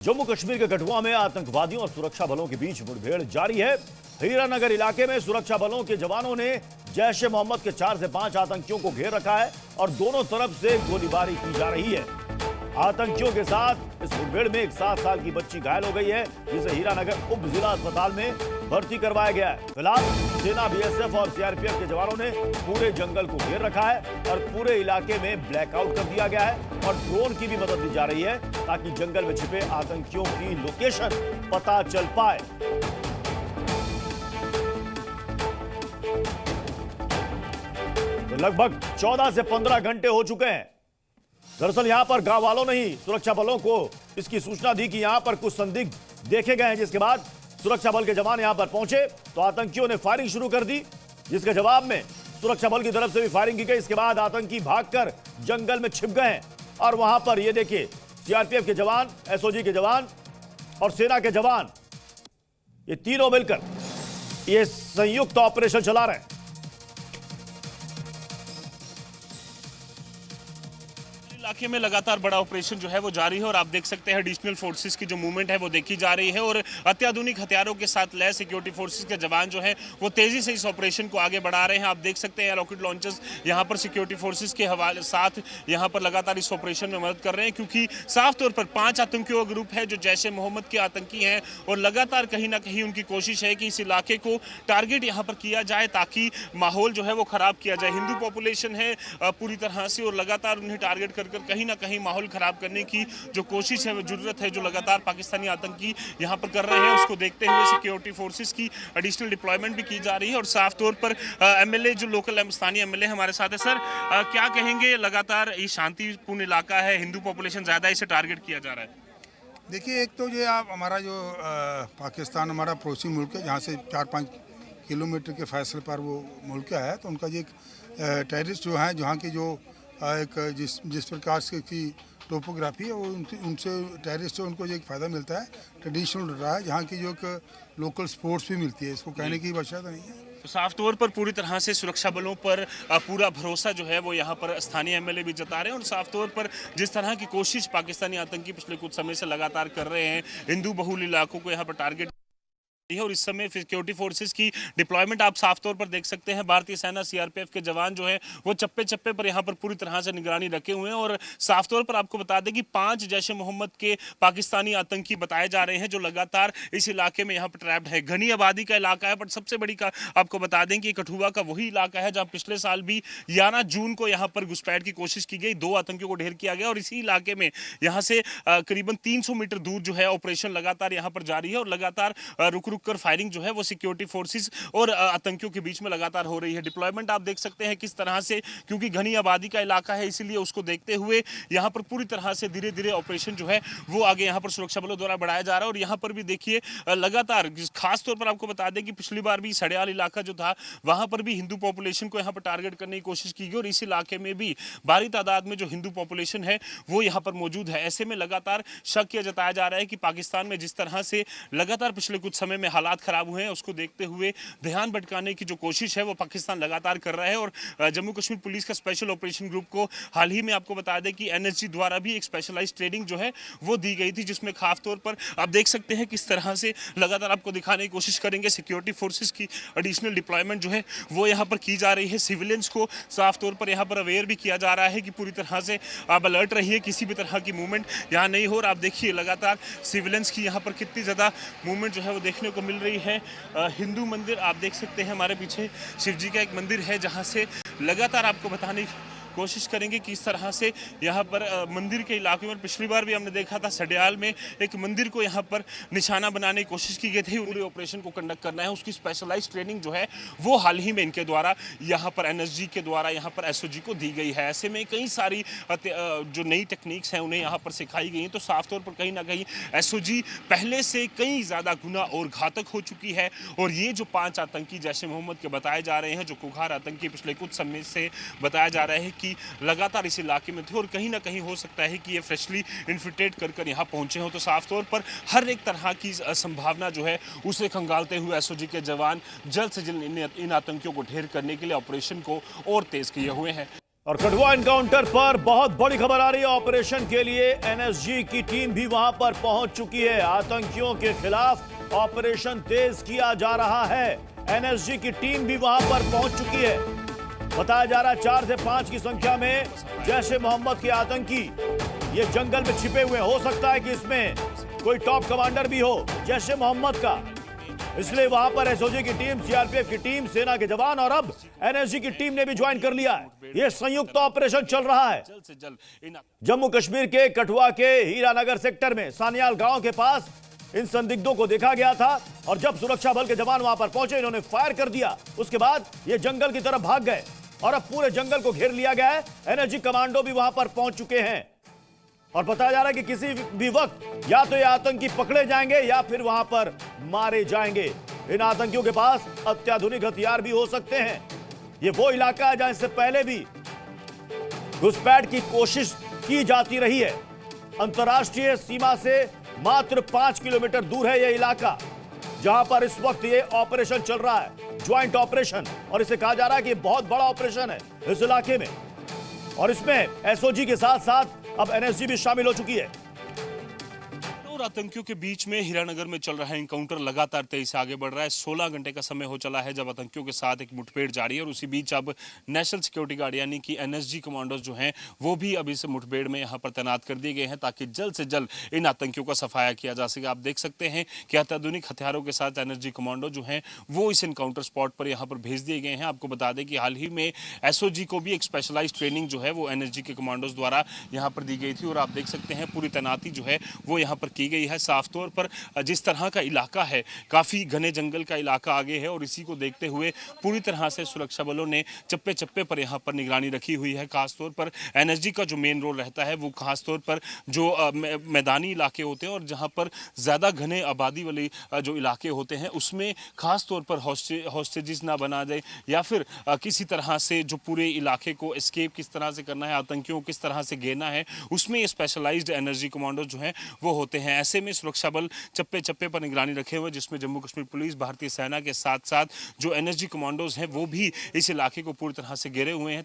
जम्मू कश्मीर के कठुआ में आतंकवादियों और सुरक्षा बलों के बीच मुठभेड़ जारी है। हीरानगर इलाके में सुरक्षा बलों के जवानों ने जैश ए मोहम्मद के 4 से 5 आतंकियों को घेर रखा है और दोनों तरफ से गोलीबारी की जा रही है। आतंकियों के साथ इस मुठभेड़ में एक 7 साल की बच्ची घायल हो गई है, जिसे हीरानगर उप जिला अस्पताल में भर्ती करवाया गया है। फिलहाल सेना, बीएसएफ और सीआरपीएफ के जवानों ने पूरे जंगल को घेर रखा है और पूरे इलाके में ब्लैकआउट कर दिया गया है और ड्रोन की भी मदद ली जा रही है ताकि जंगल में छिपे आतंकियों की लोकेशन पता चल पाए। तो लगभग 14 से 15 घंटे हो चुके हैं। दरअसल यहां पर गांव वालों ने ही सुरक्षा बलों को इसकी सूचना दी कि यहां पर कुछ संदिग्ध देखे गए हैं, जिसके बाद सुरक्षा बल के जवान यहां पर पहुंचे तो आतंकियों ने फायरिंग शुरू कर दी, जिसके जवाब में सुरक्षा बल की तरफ से भी फायरिंग की गई। इसके बाद आतंकी भागकर जंगल में छिप गए हैं और वहां पर ये देखिए सीआरपीएफ के जवान, एसओजी के जवान और सेना के जवान, ये तीनों मिलकर ये संयुक्त ऑपरेशन चला रहे हैं। इलाके में लगातार बड़ा ऑपरेशन जो है वो जारी है और आप देख सकते हैं एडिशनल फोर्सेस की जो मूवमेंट है वो देखी जा रही है और अत्याधुनिक हथियारों के साथ लैस सिक्योरिटी फोर्सेस के जवान जो है वो तेजी से इस ऑपरेशन को आगे बढ़ा रहे हैं। आप देख सकते हैं रॉकेट लॉन्चर्स यहां पर सिक्योरिटी फोर्सेस के हवाले साथ यहां पर लगातार इस ऑपरेशन में मदद कर रहे हैं, क्योंकि साफ तौर पर 5 आतंकियों का ग्रुप है जो जैश ए मोहम्मद के आतंकी हैं और लगातार कहीं ना कहीं उनकी कोशिश है कि इस इलाके को टारगेट यहां पर किया जाए ताकि माहौल जो है वो खराब किया जाए। हिंदू पॉपुलेशन है पूरी तरह से और लगातार उन्हें टारगेट कर कहीं ना कहीं माहौल खराब करने की जो कोशिश है, वो जरूरत है जो लगातार पाकिस्तानी आतंकी यहां पर कर रहे हैं, उसको देखते हुए सिक्योरिटी फोर्सेस की एडिशनल डिप्लॉयमेंट भी की जा रही है। और साफ तौर पर एमएलए जो लोकल स्थानीय एमएलए हमारे साथ है। सर, क्या कहेंगे, लगातार ये शांतिपूर्ण इलाका है, हिंदू पॉपुलेशन ज्यादा, इसे टारगेट किया जा रहा है? देखिए, एक तो ये आप हमारा जो पाकिस्तान हमारा पड़ोसी मुल्क है, जहाँ से 4-5 किलोमीटर के फासले पर वो मुल्क है, तो उनका जो एक टेररिस्ट जो है, जहाँ की जो एक जिस प्रकार से की टोपोग्राफी है, वो उनसे टेररिस्ट से उनको जो एक फ़ायदा मिलता है, ट्रेडिशनल रहा है, जहाँ की जो एक लोकल स्पोर्ट्स भी मिलती है, इसको कहने की आवश्यकता नहीं है। तो साफ तौर पर पूरी तरह से सुरक्षा बलों पर पूरा भरोसा जो है वो यहाँ पर स्थानीय एमएलए भी जता रहे हैं और साफ तौर पर जिस तरह की कोशिश पाकिस्तानी आतंकी पिछले कुछ समय से लगातार कर रहे हैं हिंदू बहुल इलाकों को यहाँ पर टारगेट है और इस समय सिक्योरिटी फोर्सेस की डिप्लॉयमेंट आप साफ तौर पर देख सकते हैं। भारतीय सेना, सीआरपीएफ के जवान जो है वो चप्पे चप्पे पर यहाँ पर पूरी तरह से निगरानी रखे हुए हैं और साफ तौर पर आपको बता दें कि 5 जैश ए मोहम्मद के पाकिस्तानी आतंकी बताए जा रहे हैं जो लगातार इस इलाके में यहाँ पर ट्रैप्ड है। घनी आबादी का इलाका है, बट सबसे बड़ी का आपको बता दें कि कठुआ का वही इलाका है जहाँ पिछले साल भी 11 जून को यहाँ पर घुसपैठ की कोशिश की गई, 2 आतंकियों को ढेर किया गया और इसी इलाके में यहाँ से करीबन 300 मीटर दूर जो है ऑपरेशन लगातार यहाँ पर जारी है और लगातार रुक रुक कर फायरिंग जो है वो सिक्योरिटी फोर्सेस और आतंकियों के बीच में लगातार हो रही है। डिप्लॉयमेंट आप देख सकते हैं किस तरह से, क्योंकि घनी आबादी का इलाका है इसीलिए उसको देखते हुए यहाँ पर पूरी तरह से धीरे धीरे ऑपरेशन जो है वो आगे यहाँ पर सुरक्षा बलों द्वारा बढ़ाया जा रहा है। और यहाँ पर भी देखिए लगातार खास तौर पर आपको बता दें कि पिछली बार भी सड़याल इलाका जो था वहां पर भी हिंदू पॉपुलेशन को यहाँ पर टारगेट करने की कोशिश की गई और इस इलाके में भी भारी तादाद में जो हिंदू पॉपुलेशन है वो यहाँ पर मौजूद है। ऐसे में लगातार शक यह जताया जा रहा है कि पाकिस्तान में जिस तरह से लगातार पिछले कुछ समय में हालात खराब हुए हैं, उसको देखते हुए ध्यान भटकाने की जो कोशिश है वो पाकिस्तान लगातार कर रहा है। और जम्मू कश्मीर पुलिस का स्पेशल ऑपरेशन ग्रुप को हाल ही में आपको बता दें कि एनएसजी द्वारा भी एक स्पेशलाइज्ड ट्रेनिंग जो है वो दी गई थी, जिसमें खास तौर पर आप देख सकते हैं किस तरह से लगातार आपको दिखाने की कोशिश करेंगे सिक्योरिटी फोर्सेस की एडिशनल डिप्लॉयमेंट जो है वो यहाँ पर की जा रही है। सिविलियंस को साफ तौर पर यहाँ पर अवेयर भी किया जा रहा है कि पूरी तरह से आप अलर्ट रहिए, किसी भी तरह की मूवमेंट यहाँ नहीं हो। और आप देखिए लगातार सिविलियंस की यहाँ पर कितनी ज़्यादा मूवमेंट जो है वो देखने को मिल रही है। हिंदू मंदिर आप देख सकते हैं, हमारे पीछे शिव जी का एक मंदिर है जहां से लगातार आपको बताने की कोशिश करेंगे कि इस तरह से यहाँ पर मंदिर के इलाके में पिछली बार भी हमने देखा था सड़याल में एक मंदिर को यहाँ पर निशाना बनाने की कोशिश की गई थी। पूरे ऑपरेशन को कंडक्ट करना है, उसकी स्पेशलाइज्ड ट्रेनिंग जो है वो हाल ही में इनके द्वारा यहाँ पर एनएसजी के द्वारा यहाँ पर एसओजी को दी गई है। ऐसे में कई सारी जो नई टेक्निक्स हैं उन्हें यहाँ पर सिखाई गई हैं। तो साफ तौर पर कहीं ना कहीं एसओजी पहले से कई ज़्यादा गुना और घातक हो चुकी है और ये जो 5 आतंकी जैश ए मोहम्मद के बताए जा रहे हैं, जो कुख्यात आतंकी पिछले कुछ समय से बताया जा रहा है कि लगातार इस इलाके में थे और कहीं ना कहीं हो सकता है कि ये फ्रेशली इन्फिल्ट्रेट कर यहाँ पहुंचे हों। तो साफ तौर पर हर एक तरह की संभावना जो है उसे खंगालते हुए एसओजी के जवान जल्द से जल्द इन आतंकियों को ढेर करने के लिए ऑपरेशन को और तेज किए हुए हैं। और कठुआ एनकाउंटर पर बहुत बड़ी खबर आ रही है। ऑपरेशन के लिए एनएसजी की टीम भी वहां पर पहुंच चुकी है। आतंकियों के खिलाफ ऑपरेशन तेज किया जा रहा है। एनएसजी की टीम भी वहां पर पहुंच चुकी है। बताया जा रहा है 4 से 5 की संख्या में जैश ए मोहम्मद के आतंकी ये जंगल में छिपे हुए। हो सकता है कि इसमें कोई टॉप कमांडर भी हो जैश ए मोहम्मद का, इसलिए वहां पर एसओजी की टीम, सीआरपीएफ की टीम, सेना के जवान और अब एनएसजी की टीम ने भी ज्वाइन कर लिया है। यह संयुक्त ऑपरेशन चल रहा है। जल्द से जल्द जम्मू कश्मीर के कठुआ के हीरानगर सेक्टर में सानियाल गांव के पास इन संदिग्धों को देखा गया था और जब सुरक्षा बल के जवान वहां पर पहुंचे, इन्होंने फायर कर दिया। उसके बाद ये जंगल की तरफ भाग गए और अब पूरे जंगल को घेर लिया गया है। एनएसजी कमांडो भी वहां पर पहुंच चुके हैं और बताया जा रहा है कि किसी भी वक्त या तो ये आतंकी पकड़े जाएंगे या फिर वहां पर मारे जाएंगे। इन आतंकियों के पास अत्याधुनिक हथियार भी हो सकते हैं। ये वो इलाका है जहां इससे पहले भी घुसपैठ की कोशिश की जाती रही है। अंतर्राष्ट्रीय सीमा से मात्र 5 किलोमीटर दूर है यह इलाका जहां पर इस वक्त ये ऑपरेशन चल रहा है, ज्वाइंट ऑपरेशन। और इसे कहा जा रहा है कि बहुत बड़ा ऑपरेशन है इस इलाके में और इसमें एसओजी के साथ साथ अब एनएसजी भी शामिल हो चुकी है। और आतंकियों के बीच में हीरानगर में चल रहा है एनकाउंटर लगातार तेजी से आगे बढ़ रहा है। 16 घंटे का समय हो चला है जब आतंकियों के साथ एक मुठभेड़ जारी है और उसी बीच अब नेशनल सिक्योरिटी गार्ड यानी कि एनएसजी कमांडोज जो हैं वो भी अभी से मुठभेड़ में यहाँ पर तैनात कर दिए गए हैं ताकि जल्द से जल्द इन आतंकियों का सफाया किया जा सके। आप देख सकते हैं कि अत्याधुनिक हथियारों के साथ एनएसजी कमांडो जो हैं वो इस एनकाउंटर स्पॉट पर यहाँ पर भेज दिए गए हैं। आपको बता दें कि हाल ही में एसओजी को भी एक स्पेशलाइज्ड ट्रेनिंग जो है वो एनएसजी के कमांडोज द्वारा यहाँ पर दी गई थी और आप देख सकते हैं पूरी तैनाती जो है वो यहाँ पर की गई है। साफ तौर पर जिस तरह का इलाका है, काफी घने जंगल का इलाका आगे है और इसी को देखते हुए पूरी तरह से सुरक्षा बलों ने चप्पे चप्पे पर यहाँ पर निगरानी रखी हुई है। खासतौर पर एनएसजी का जो मेन रोल रहता है वो खासतौर पर जो मैदानी इलाके होते हैं और जहाँ पर ज्यादा घने आबादी वाले जो इलाके होते हैं उसमें खासतौर पर हॉस्टेजेस ना बना जाए या फिर किसी तरह से जो पूरे इलाके को एस्केप किस तरह से करना है, आतंकियों को किस तरह से घेरना है, उसमें ये स्पेशलाइज्ड एनर्जी कमांडो जो है वो होते हैं। ऐसे में सुरक्षा बल चप्पे चप्पे पर निगरानी रखे हुए जिसमें जम्मू कश्मीर पुलिस, भारतीय सेना के साथ साथ जो एनएसजी कमांडोज हैं वो भी इस इलाके को पूरी तरह से घेरे हुए हैं।